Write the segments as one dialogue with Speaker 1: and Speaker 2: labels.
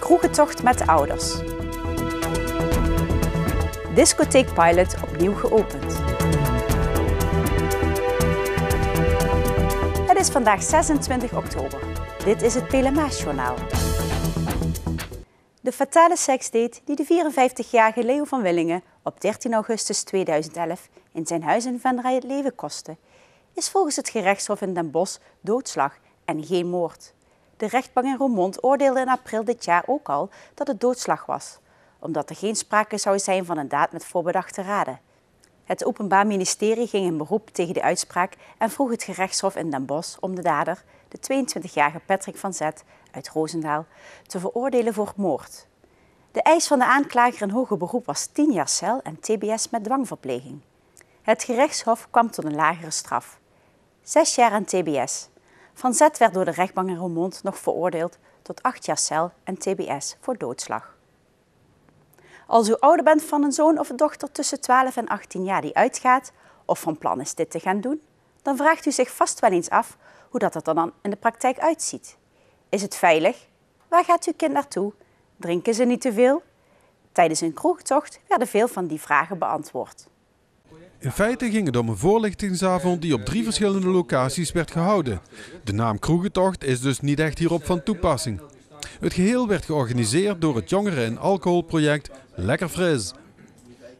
Speaker 1: Kroegentocht met de ouders. Discotheek Pilot opnieuw geopend. Het is vandaag 26 oktober. Dit is het PLMA-journaal. De fatale seksdate die de 54-jarige Leo van Willingen op 13 augustus 2011 in zijn huis in Venray het leven kostte, is volgens het gerechtshof in Den Bosch doodslag en geen moord. De rechtbank in Roermond oordeelde in april dit jaar ook al dat het doodslag was, omdat er geen sprake zou zijn van een daad met voorbedachte raden. Het Openbaar Ministerie ging in beroep tegen de uitspraak en vroeg het gerechtshof in Den Bosch om de dader, de 22-jarige Patrick van Zet uit Roosendaal, te veroordelen voor moord. De eis van de aanklager in hoger beroep was 10 jaar cel en tbs met dwangverpleging. Het gerechtshof kwam tot een lagere straf. 6 jaar aan tbs. Van Zet werd door de rechtbank in Roermond nog veroordeeld tot 8 jaar cel en tbs voor doodslag. Als u ouder bent van een zoon of dochter tussen 12 en 18 jaar die uitgaat of van plan is dit te gaan doen, dan vraagt u zich vast wel eens af hoe dat er dan in de praktijk uitziet. Is het veilig? Waar gaat uw kind naartoe? Drinken ze niet te veel? Tijdens een kroegtocht werden veel van die vragen beantwoord.
Speaker 2: In feite ging het om een voorlichtingsavond die op 3 verschillende locaties werd gehouden. De naam Kroegentocht is dus niet echt hierop van toepassing. Het geheel werd georganiseerd door het jongeren- en alcoholproject Lekker Fris.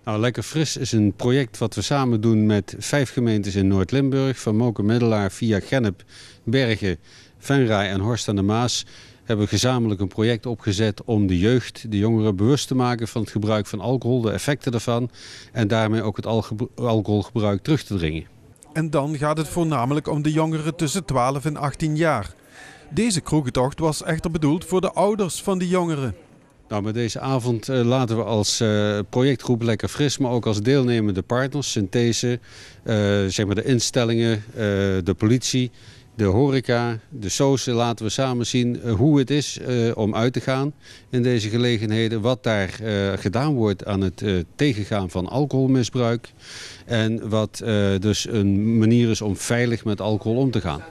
Speaker 3: Nou, Lekker Fris is een project wat we samen doen met 5 gemeentes in Noord-Limburg. Van Moken-Middelaar via Gennep, Bergen, Venray en Horst aan de Maas hebben we gezamenlijk een project opgezet om de jeugd, de jongeren bewust te maken van het gebruik van alcohol, de effecten daarvan en daarmee ook het alcoholgebruik terug te dringen.
Speaker 2: En dan gaat het voornamelijk om de jongeren tussen 12 en 18 jaar. Deze kroegentocht was echter bedoeld voor de ouders van die jongeren.
Speaker 3: Nou, met deze avond laten we als projectgroep Lekker Fris, maar ook als deelnemende partners, Synthese, zeg maar de instellingen, de politie, de horeca, de soos, laten we samen zien hoe het is om uit te gaan in deze gelegenheden. Wat daar gedaan wordt aan het tegengaan van alcoholmisbruik. En wat dus een manier is om veilig met alcohol om te gaan.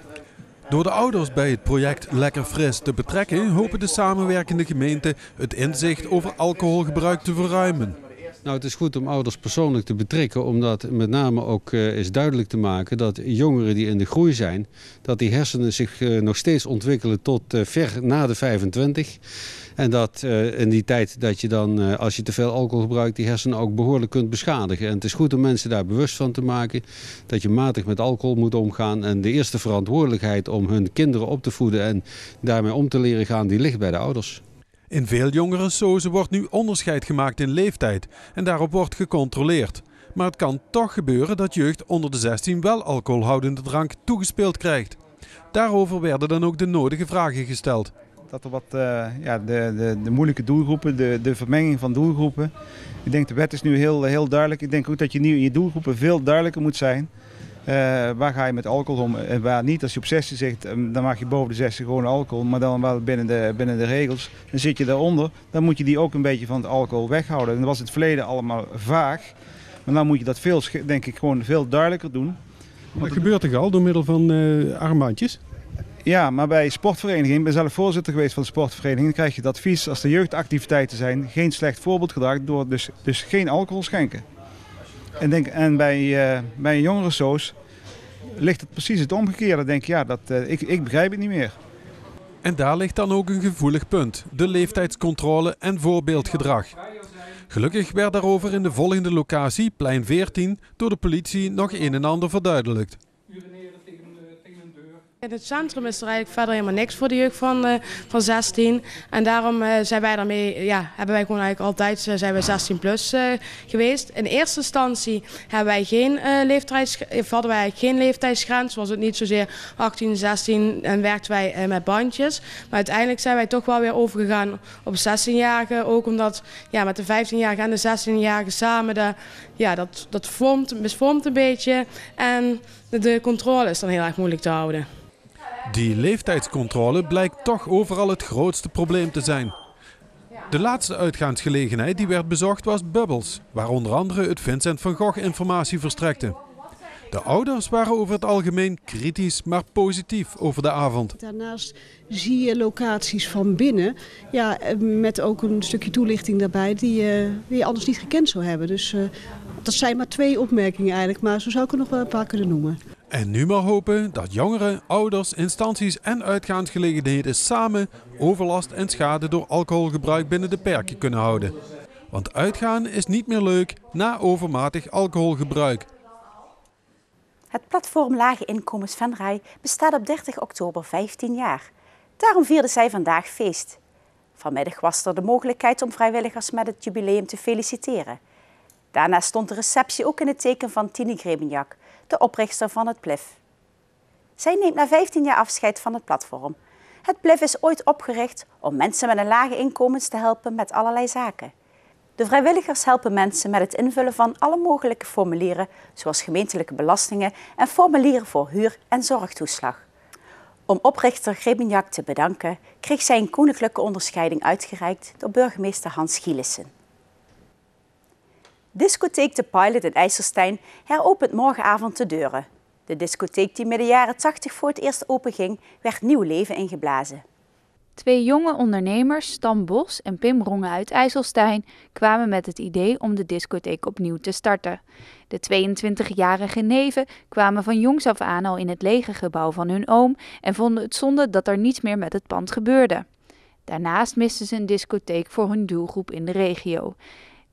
Speaker 2: Door de ouders bij het project Lekker Fris te betrekken, hopen de samenwerkende gemeenten het inzicht over alcoholgebruik te verruimen.
Speaker 3: Nou, het is goed om ouders persoonlijk te betrekken, omdat met name ook is duidelijk te maken dat jongeren die in de groei zijn, dat die hersenen zich nog steeds ontwikkelen tot ver na de 25. En dat in die tijd dat je dan, als je te veel alcohol gebruikt, die hersenen ook behoorlijk kunt beschadigen. En het is goed om mensen daar bewust van te maken dat je matig met alcohol moet omgaan. En de eerste verantwoordelijkheid om hun kinderen op te voeden en daarmee om te leren gaan, die ligt bij de ouders.
Speaker 2: In veel jongerensozen wordt nu onderscheid gemaakt in leeftijd en daarop wordt gecontroleerd. Maar het kan toch gebeuren dat jeugd onder de 16 wel alcoholhoudende drank toegespeeld krijgt. Daarover werden dan ook de nodige vragen gesteld.
Speaker 4: Dat er wat, de moeilijke doelgroepen, de vermenging van doelgroepen. Ik denk de wet is nu heel duidelijk. Ik denk ook dat je nu in je doelgroepen veel duidelijker moet zijn. Waar ga je met alcohol om en waar niet. Als je op 16 zegt, dan mag je boven de 16 gewoon alcohol, maar dan wel binnen de regels. Dan zit je daaronder, dan moet je die ook een beetje van het alcohol weghouden. En dat was in het verleden allemaal vaag. Maar dan moet je dat denk ik gewoon veel duidelijker doen.
Speaker 2: Dat gebeurt toch al door middel van armbandjes?
Speaker 4: Ja, maar bij sportverenigingen, ik ben zelf voorzitter geweest van de sportvereniging, dan krijg je het advies als er jeugdactiviteiten zijn, geen slecht voorbeeldgedrag, door dus geen alcohol schenken. En bij een jongerensoos ligt het precies het omgekeerde. Dan denk ik, ja, ik begrijp het niet meer.
Speaker 2: En daar ligt dan ook een gevoelig punt, de leeftijdscontrole en voorbeeldgedrag. Gelukkig werd daarover in de volgende locatie, plein 14, door de politie nog een en ander verduidelijkt.
Speaker 5: In het centrum is er eigenlijk verder helemaal niks voor de jeugd van 16. En daarom zijn wij daarmee, hebben wij gewoon eigenlijk altijd zijn wij 16 plus geweest. In eerste instantie hadden wij geen leeftijdsgrens. Was het niet zozeer 18, 16 en werkten wij met bandjes. Maar uiteindelijk zijn wij toch wel weer overgegaan op 16-jarigen. Ook omdat met de 15-jarigen en de 16-jarigen samen, dat misvormt een beetje. En de controle is dan heel erg moeilijk te houden.
Speaker 2: Die leeftijdscontrole blijkt toch overal het grootste probleem te zijn. De laatste uitgaansgelegenheid die werd bezocht was Bubbles, waar onder andere het Vincent van Gogh informatie verstrekte. De ouders waren over het algemeen kritisch, maar positief over de avond.
Speaker 6: Daarnaast zie je locaties van binnen, ja, met ook een stukje toelichting daarbij die je anders niet gekend zou hebben. Dus dat zijn maar 2 opmerkingen eigenlijk, maar zo zou ik er nog wel een paar kunnen noemen.
Speaker 2: En nu maar hopen dat jongeren, ouders, instanties en uitgaansgelegenheden samen overlast en schade door alcoholgebruik binnen de perken kunnen houden. Want uitgaan is niet meer leuk na overmatig alcoholgebruik.
Speaker 1: Het platform Lage Inkomens Venray bestaat op 30 oktober 15 jaar. Daarom vierden zij vandaag feest. Vanmiddag was er de mogelijkheid om vrijwilligers met het jubileum te feliciteren. Daarna stond de receptie ook in het teken van Tine Grebenjak, de oprichter van het PLIF. Zij neemt na 15 jaar afscheid van het platform. Het PLIF is ooit opgericht om mensen met een lage inkomens te helpen met allerlei zaken. De vrijwilligers helpen mensen met het invullen van alle mogelijke formulieren, zoals gemeentelijke belastingen en formulieren voor huur- en zorgtoeslag. Om oprichter Grebenjak te bedanken, kreeg zij een koninklijke onderscheiding uitgereikt door burgemeester Hans Gielissen. Discotheek De Pilot in IJsselstein heropent morgenavond de deuren. De discotheek die midden jaren 80 voor het eerst openging, werd nieuw leven ingeblazen.
Speaker 7: 2 jonge ondernemers, Stan Bos en Pim Rongen uit IJsselstein, kwamen met het idee om de discotheek opnieuw te starten. De 22-jarige neven kwamen van jongs af aan al in het lege gebouw van hun oom en vonden het zonde dat er niets meer met het pand gebeurde. Daarnaast misten ze een discotheek voor hun doelgroep in de regio.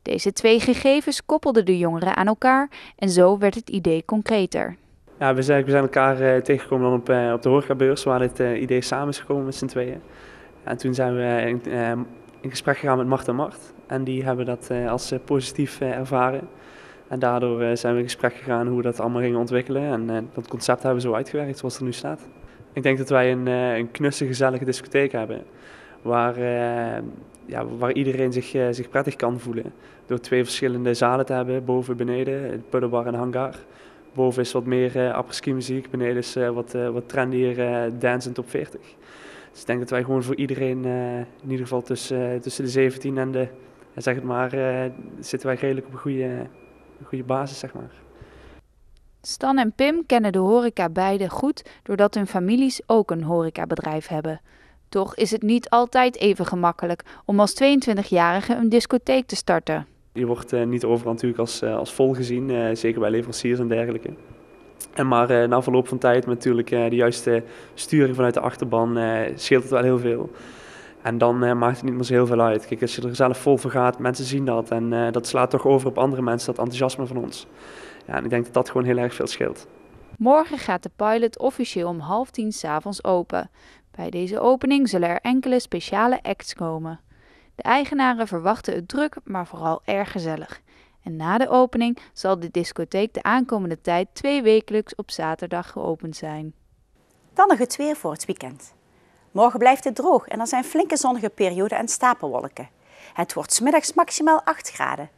Speaker 7: Deze 2 gegevens koppelden de jongeren aan elkaar en zo werd het idee concreter.
Speaker 8: Ja, we zijn elkaar tegengekomen dan op de horecabeurs, waar het idee samen is gekomen met z'n tweeën. En toen zijn we in gesprek gegaan met Mart en Mart. En die hebben dat als positief ervaren. En daardoor zijn we in gesprek gegaan hoe we dat allemaal gingen ontwikkelen. En dat concept hebben we zo uitgewerkt zoals het er nu staat. Ik denk dat wij een knusse, gezellige discotheek hebben. Waar iedereen zich prettig kan voelen. Door 2 verschillende zalen te hebben, boven en beneden, het puddelbar en hangar. Boven is wat meer apres-ski muziek, beneden is wat trendier dance en top 40. Dus ik denk dat wij gewoon voor iedereen, in ieder geval tussen de 17 en de, zeg het maar, zitten wij redelijk op een goede basis, zeg maar.
Speaker 7: Stan en Pim kennen de horeca beide goed, doordat hun families ook een horecabedrijf hebben. Toch is het niet altijd even gemakkelijk om als 22-jarige een discotheek te starten.
Speaker 8: Je wordt niet overal natuurlijk als vol gezien, zeker bij leveranciers en dergelijke. Maar na verloop van tijd, met natuurlijk de juiste sturing vanuit de achterban, scheelt het wel heel veel. En dan maakt het niet meer zo heel veel uit. Kijk, als je er zelf vol voor gaat, mensen zien dat. En dat slaat toch over op andere mensen, dat enthousiasme van ons. Ja, en ik denk dat dat gewoon heel erg veel scheelt.
Speaker 7: Morgen gaat de Pilot officieel om 9:30 s'avonds open. Bij deze opening zullen er enkele speciale acts komen. De eigenaren verwachten het druk, maar vooral erg gezellig. En na de opening zal de discotheek de aankomende tijd 2 wekelijks op zaterdag geopend zijn.
Speaker 1: Dan nog het weer voor het weekend. Morgen blijft het droog en er zijn flinke zonnige perioden en stapelwolken. Het wordt 's middags maximaal 8 graden.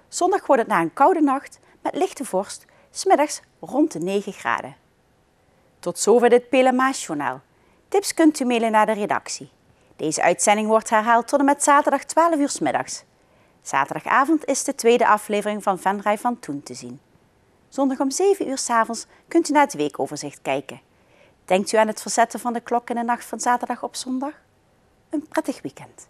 Speaker 1: Zondag wordt het na een koude nacht met lichte vorst, 's middags rond de 9 graden. Tot zover dit PLMA-journaal. Tips kunt u mailen naar de redactie. Deze uitzending wordt herhaald tot en met zaterdag 12 uur 's middags. Zaterdagavond is de tweede aflevering van Venray van Toen te zien. Zondag om 7 uur 's avonds kunt u naar het weekoverzicht kijken. Denkt u aan het verzetten van de klok in de nacht van zaterdag op zondag? Een prettig weekend.